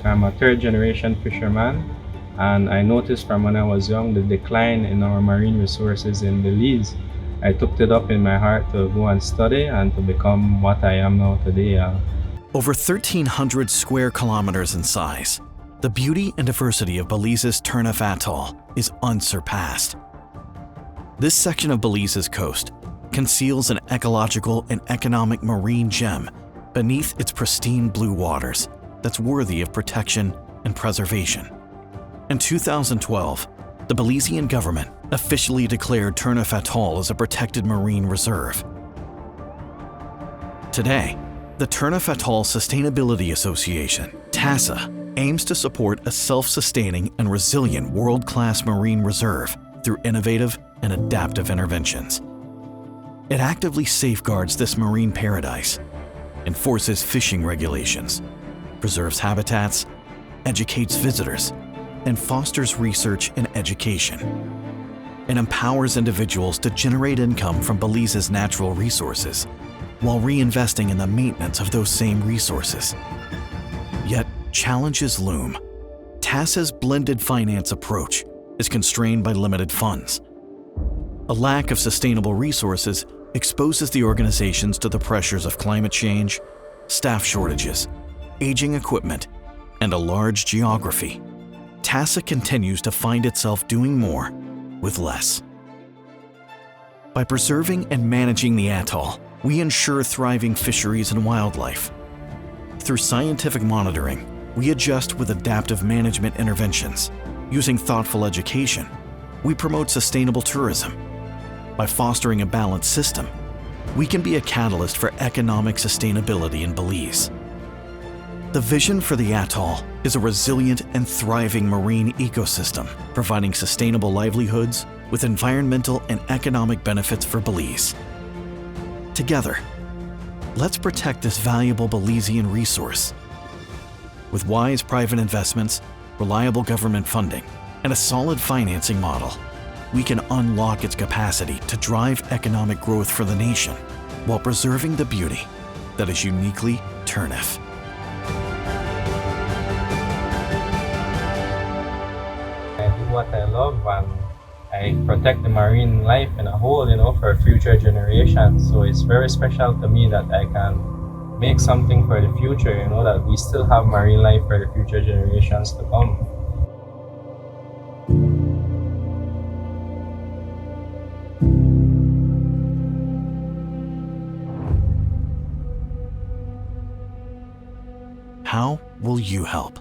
I'm a third generation fisherman, and I noticed from when I was young the decline in our marine resources in Belize. I took it up in my heart to go and study and to become what I am now today. Over 1,300 square kilometers in size, the beauty and diversity of Belize's Turneffe Atoll is unsurpassed. This section of Belize's coast conceals an ecological and economic marine gem beneath its pristine blue waters that's worthy of protection and preservation. In 2012, the Belizean government officially declared Turneffe Atoll as a protected marine reserve. Today, the Turneffe Atoll Sustainability Association, TASA, aims to support a self-sustaining and resilient world-class marine reserve through innovative and adaptive interventions. It actively safeguards this marine paradise, enforces fishing regulations, preserves habitats, educates visitors, and fosters research and education. It empowers individuals to generate income from Belize's natural resources while reinvesting in the maintenance of those same resources. Yet, challenges loom. TASA's blended finance approach is constrained by limited funds. A lack of sustainable resources exposes the organizations to the pressures of climate change, staff shortages, aging equipment, and a large geography. TASA continues to find itself doing more with less. By preserving and managing the atoll, we ensure thriving fisheries and wildlife. Through scientific monitoring, we adjust with adaptive management interventions. Using thoughtful education, we promote sustainable tourism. By fostering a balanced system, we can be a catalyst for economic sustainability in Belize. The vision for the atoll is a resilient and thriving marine ecosystem, providing sustainable livelihoods with environmental and economic benefits for Belize. Together, let's protect this valuable Belizean resource. With wise private investments, reliable government funding, and a solid financing model, we can unlock its capacity to drive economic growth for the nation while preserving the beauty that is uniquely Turneffe. I do what I love and I protect the marine life in a whole, for future generations. So it's very special to me that I can make something for the future, that we still have marine life for the future generations to come. How will you help?